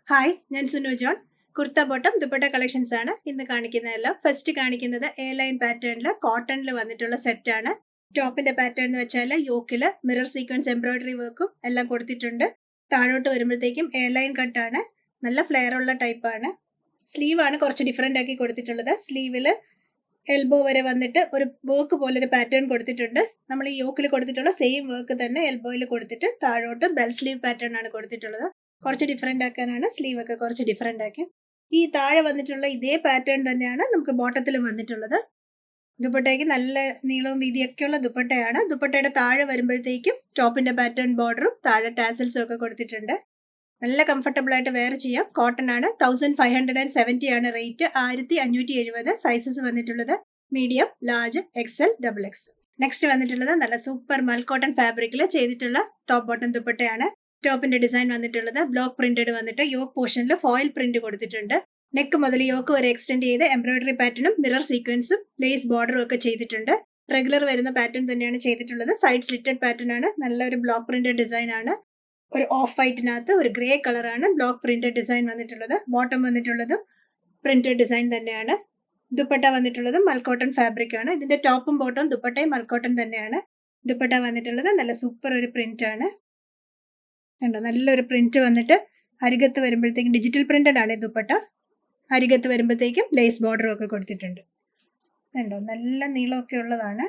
Hi, ഞാൻ Sunu John. Kurta bottom dupatta collections ആണ് ഇന്ന് കാണിക്കുന്നതെല്ലാം. ഫസ്റ്റ് കാണിക്കുന്നത് എ ലൈൻ പാറ്റേണിൽ കോട്ടണിൽ വന്നിട്ടുള്ള സെറ്റാണ്. ടോപ്പിന്റെ പാറ്റേൺ എന്ന് വെച്ചാൽ യോക്കിൽ മിറർ സീക്വൻസ് എംബ്രോയിഡറി വർക്കും എല്ലാം കൊടുത്തിട്ടുണ്ട്. താഴോട്ട് വരുമ്പോഴത്തേക്കും എ ലൈൻ കട്ടാണ്, നല്ല ഫ്ലെയർ ഉള്ള ടൈപ്പാണ്. സ്ലീവ് ആണ് കുറച്ച് ഡിഫറെൻ്റ് ആക്കി കൊടുത്തിട്ടുള്ളത്. സ്ലീവിൽ എൽബോ വരെ വന്നിട്ട് ഒരു വർക്ക് പോലെ ഒരു പാറ്റേൺ കൊടുത്തിട്ടുണ്ട്. നമ്മൾ ഈ യോക്കിൽ കൊടുത്തിട്ടുള്ള സെയിം വർക്ക് തന്നെ എൽബോയിൽ കൊടുത്തിട്ട് താഴോട്ട് ബെൽ സ്ലീവ് പാറ്റേൺ ആണ് കൊടുത്തിട്ടുള്ളത്. കുറച്ച് ഡിഫറെൻ്റ് ആക്കാനാണ് സ്ലീവ് ഒക്കെ കുറച്ച് ഡിഫറെൻ്റ് ആക്കി. ഈ താഴെ വന്നിട്ടുള്ള ഇതേ പാറ്റേൺ തന്നെയാണ് നമുക്ക് ബോട്ടത്തിലും വന്നിട്ടുള്ളത്. ദുപ്പട്ടയ്ക്ക് നല്ല നീളവും വീതിയൊക്കെയുള്ള ദുപ്പട്ടയാണ്. ദുപ്പട്ടയുടെ താഴെ വരുമ്പോഴത്തേക്കും ടോപ്പിന്റെ പാറ്റേൺ ബോർഡറും താഴെ ടാസൽസും ഒക്കെ കൊടുത്തിട്ടുണ്ട്. നല്ല കംഫർട്ടബിൾ ആയിട്ട് വെയർ ചെയ്യാം. കോട്ടൺ ആണ്. 1570 ആണ് റേറ്റ്. 1570 സൈസസ് വന്നിട്ടുള്ളത് medium, large, XL, double X. Next വന്നിട്ടുള്ളത് നല്ല സൂപ്പർ മൽക്കോട്ടൺ ഫാബ്രിക്കിൽ ചെയ്തിട്ടുള്ള ടോപ്പ് ബോട്ടം ദുപ്പട്ടയാണ്. ടോപ്പിന്റെ ഡിസൈൻ വന്നിട്ടുള്ളത് ബ്ലോക്ക് പ്രിന്റഡ് വന്നിട്ട് യോക്ക് പോർഷനിൽ ഫോയിൽ പ്രിന്റ് കൊടുത്തിട്ടുണ്ട്. നെക്ക് മുതൽ യോക്ക് വരെ എക്സ്റ്റെൻഡ് ചെയ്ത് എംബ്രോയിഡറി പാറ്റേണും മിറർ സീക്വൻസും ലേസ് ബോർഡറും ഒക്കെ ചെയ്തിട്ടുണ്ട്. റെഗുലർ വരുന്ന പാറ്റേൺ തന്നെയാണ് ചെയ്തിട്ടുള്ളത്. സൈഡ് സ്ലിറ്റഡ് പാറ്റേൺ ആണ്. നല്ലൊരു ബ്ലോക്ക് പ്രിന്റഡ് ഡിസൈൻ ആണ്. ഒരു ഓഫ് വൈറ്റിനകത്ത് ഒരു ഗ്രേ കളറാണ് ബ്ലോക്ക് പ്രിന്റഡ് ഡിസൈൻ വന്നിട്ടുള്ളത്. ബോട്ടം വന്നിട്ടുള്ളതും പ്രിന്റഡ് ഡിസൈൻ തന്നെയാണ്. ദുപ്പട്ട വന്നിട്ടുള്ളതും മൽക്കോട്ടൺ ഫാബ്രിക് ആണ്. ഇതിന്റെ ടോപ്പും ബോട്ടവും ദുപ്പട്ടയും മൽക്കോട്ടൺ തന്നെയാണ്. ദുപ്പട്ട വന്നിട്ടുള്ളത് നല്ല സൂപ്പർ ഒരു പ്രിന്റ് ആണ്. കണ്ടോ, നല്ലൊരു പ്രിന്റ് വന്നിട്ട് അരികത്ത് വരുമ്പോഴത്തേക്കും ഡിജിറ്റൽ പ്രിന്റഡ് ആണ് ഈ ദുപ്പട്ട. അരികത്ത് വരുമ്പോഴത്തേക്കും ലേസ് ബോർഡറും ഒക്കെ കൊടുത്തിട്ടുണ്ട്. കണ്ടോ, നല്ല നീളമൊക്കെ ഉള്ളതാണ്.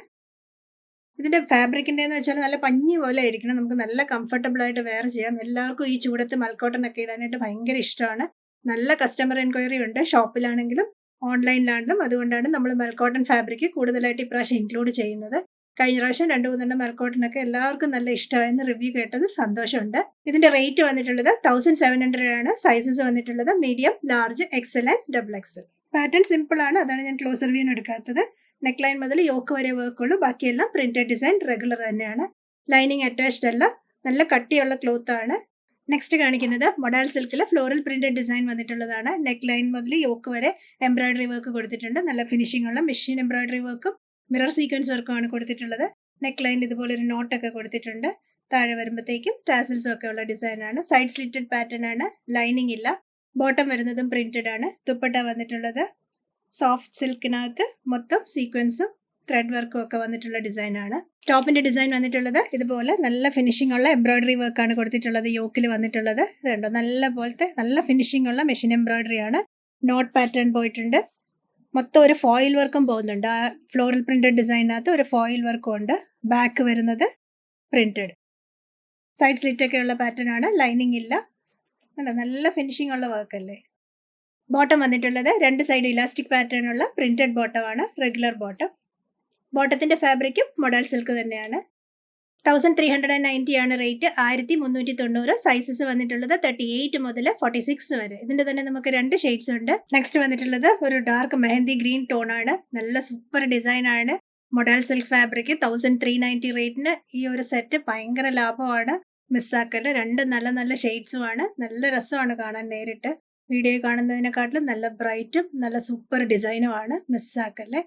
ഇതിന്റെ ഫാബ്രിക്കിന്റെ എന്ന് വെച്ചാൽ നല്ല പഞ്ഞി പോലെ ആയിരിക്കണം. നമുക്ക് നല്ല കംഫർട്ടബിൾ ആയിട്ട് വെയർ ചെയ്യാം. എല്ലാവർക്കും ഈ ചൂടത്ത് മൽക്കോട്ടൺ ഒക്കെ ഇടാനായിട്ട് ഭയങ്കര ഇഷ്ടമാണ്. നല്ല കസ്റ്റമർ എൻക്വയറി ഉണ്ട് ഷോപ്പിലാണെങ്കിലും ഓൺലൈനിലാണെങ്കിലും. അതുകൊണ്ടാണ് നമ്മൾ മൽക്കോട്ടൺ ഫാബ്രിക് കൂടുതലായിട്ട് ഇപ്രാവശ്യം ഇൻക്ലൂഡ് ചെയ്യുന്നത്. കഴിഞ്ഞ പ്രാവശ്യം 2-3 മൽക്കോട്ടനൊക്കെ എല്ലാവർക്കും നല്ല ഇഷ്ടമായെന്ന് റിവ്യൂ കേട്ടത് സന്തോഷമുണ്ട്. ഇതിന്റെ റേറ്റ് വന്നിട്ടുള്ളത് 1700 ആണ്. സൈസസ് വന്നിട്ടുള്ളത് medium, large, Excel and double XL. Pattern simple ആണ്, അതാണ് ഞാൻ ക്ലോസർ വ്യൂ എടുക്കാത്തത്. നെക്ക് ലൈൻ മുതൽ യോക്ക് വരെ വർക്കുള്ളൂ. ബാക്കിയെല്ലാം പ്രിന്റഡ് ഡിസൈൻ റെഗുലർ തന്നെയാണ്. ലൈനിങ് അറ്റാച്ച്ഡ് അല്ല, നല്ല കട്ടിയുള്ള ക്ലോത്ത് ആണ്. നെക്സ്റ്റ് കാണിക്കുന്നത് മൊഡാൽ സിൽക്കിൽ ഫ്ലോറൽ പ്രിന്റഡ് ഡിസൈൻ വന്നിട്ടുള്ളതാണ്. നെക്ക് ലൈൻ മുതൽ യോക്ക് വരെ എംബ്രോയിഡറി വർക്ക് കൊടുത്തിട്ടുണ്ട്. നല്ല ഫിനിഷിംഗ് ഉള്ള മെഷീൻ എംബ്രോയിഡറി വർക്കും മിറർ സീക്വൻസ് വർക്കുമാണ് കൊടുത്തിട്ടുള്ളത്. നെക്ക് ലൈൻ ഇതുപോലെ ഒരു നോട്ടൊക്കെ കൊടുത്തിട്ടുണ്ട്. താഴെ വരുമ്പോഴത്തേക്കും ടാസൽസും ഒക്കെ ഉള്ള ഡിസൈനാണ്. സൈഡ് സ്ലിറ്റഡ് പാറ്റേൺ ആണ്. ലൈനിങ് ഇല്ല. ബോട്ടം വരുന്നതും പ്രിന്റഡ് ആണ്. ദുപ്പട്ട വന്നിട്ടുള്ളത് സോഫ്റ്റ് സിൽക്കിനകത്ത് മൊത്തം സീക്വൻസും ത്രെഡ് വർക്കും ഒക്കെ വന്നിട്ടുള്ള ഡിസൈനാണ്. ടോപ്പിന്റെ ഡിസൈൻ വന്നിട്ടുള്ളത് ഇതുപോലെ നല്ല ഫിനിഷിംഗ് ഉള്ള എംബ്രോയിഡറി വർക്കാണ് കൊടുത്തിട്ടുള്ളത്. യോക്കിൽ വന്നിട്ടുള്ളത് ഇതുണ്ടോ, നല്ല പോലത്തെ നല്ല ഫിനിഷിംഗ് ഉള്ള മെഷീൻ എംബ്രോയിഡറി ആണ്. നോട്ട് പാറ്റേൺ പോയിട്ടുണ്ട്. മൊത്തം ഒരു ഫോയിൽ വർക്കും പോകുന്നുണ്ട്. ആ ഫ്ലോറൽ പ്രിന്റഡ് ഡിസൈനകത്ത് ഒരു ഫോയിൽ വർക്കും ഉണ്ട്. ബാക്ക് വരുന്നത് പ്രിന്റഡ്. സൈഡ് സ്ലിറ്റ് ഒക്കെ ഉള്ള പാറ്റേൺ ആണ്. ലൈനിങ് ഇല്ല. നല്ല ഫിനിഷിംഗ് ഉള്ള വർക്കല്ലേ. ബോട്ടം വന്നിട്ടുള്ളത് 2 സൈഡ് ഇലാസ്റ്റിക് പാറ്റേൺ ഉള്ള പ്രിന്റഡ് ബോട്ടമാണ്. Regular bottom. ബോട്ടത്തിന്റെ ഫാബ്രിക്കും മൊഡാൽ സിൽക്ക് തന്നെയാണ്. 1390 ആണ് റേറ്റ്. 1390. സൈസസ് വന്നിട്ടുള്ളത് 38 മുതൽ 46 വരെ. ഇതിന്റെ തന്നെ നമുക്ക് 2 ഷെയ്ഡ്സ് ഉണ്ട്. നെക്സ്റ്റ് വന്നിട്ടുള്ളത് ഒരു ഡാർക്ക് മെഹന്തി ഗ്രീൻ ടോൺ ആണ്. നല്ല സൂപ്പർ ഡിസൈൻ ആണ്. മൊഡാൽ സിൽക്ക് ഫാബ്രിക് 1390 റേറ്റിന് ഈ ഒരു സെറ്റ് ഭയങ്കര ലാഭമാണ്. മിസ്സാക്കല്. 2 നല്ല നല്ല ഷെയ്ഡ്സും ആണ്. നല്ല രസമാണ് കാണാൻ. നേരിട്ട് വീഡിയോ കാണുന്നതിനെക്കാട്ടിലും നല്ല ബ്രൈറ്റും നല്ല സൂപ്പർ ഡിസൈനും ആണ്. മിസ്സാക്കല്ലേ.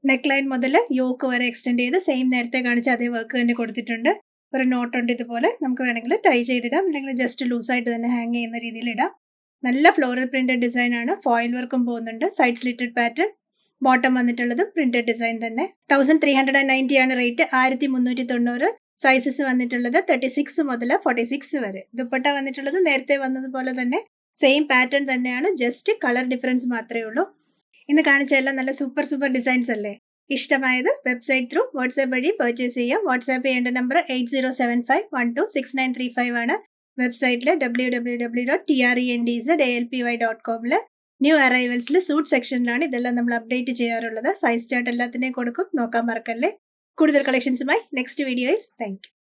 നെക്ക് ലൈൻ മുതൽ യോക്ക് വരെ എക്സ്റ്റെൻഡ് ചെയ്ത് സെയിം നേരത്തെ കാണിച്ച അതേ വർക്ക് തന്നെ കൊടുത്തിട്ടുണ്ട്. ഒരു നോട്ടുണ്ട് ഇതുപോലെ. നമുക്ക് വേണമെങ്കിൽ ടൈ ചെയ്തിടാം, അല്ലെങ്കിൽ ജസ്റ്റ് ലൂസായിട്ട് തന്നെ ഹാങ് ചെയ്യുന്ന രീതിയിൽ ഇടാം. നല്ല ഫ്ലോറൽ പ്രിന്റഡ് ഡിസൈൻ ആണ്. ഫോയിൽ വർക്കും പോകുന്നുണ്ട്. Side slitted pattern. ബോട്ടം വന്നിട്ടുള്ളതും പ്രിന്റഡ് ഡിസൈൻ തന്നെ. 1390 ആണ് റേറ്റ്. 1390. സൈസസ് വന്നിട്ടുള്ളത് 36 മുതൽ 46 വരെ. ദുപ്പട്ട വന്നിട്ടുള്ളത് നേരത്തെ വന്നതുപോലെ തന്നെ സെയിം പാറ്റേൺ തന്നെയാണ്. ജസ്റ്റ് കളർ ഡിഫറൻസ് മാത്രമേ ഉള്ളൂ. ഇന്ന് കാണിച്ചെല്ലാം നല്ല സൂപ്പർ ഡിസൈൻസ് അല്ലേ. ഇഷ്ടമായത് വെബ്സൈറ്റ് ത്രൂ വാട്സാപ്പ് വഴി പർച്ചേസ് ചെയ്യാം. വാട്സാപ്പ് ചെയ്യേണ്ട നമ്പർ 8075126935 ആണ്. വെബ്സൈറ്റിൽ www.trendsalpy.com ന്യൂ അറൈവൽസിൽ സൂട്ട് സെക്ഷനിലാണ് ഇതെല്ലാം നമ്മൾ അപ്ഡേറ്റ് ചെയ്യാറുള്ളത്. സൈസ് ചാർട്ട് എല്ലാത്തിനെയും കൊടുക്കും, നോക്കാൻ മറക്കല്ലേ. കൂടുതൽ കളക്ഷൻസുമായി നെക്സ്റ്റ് വീഡിയോയിൽ. Thank you.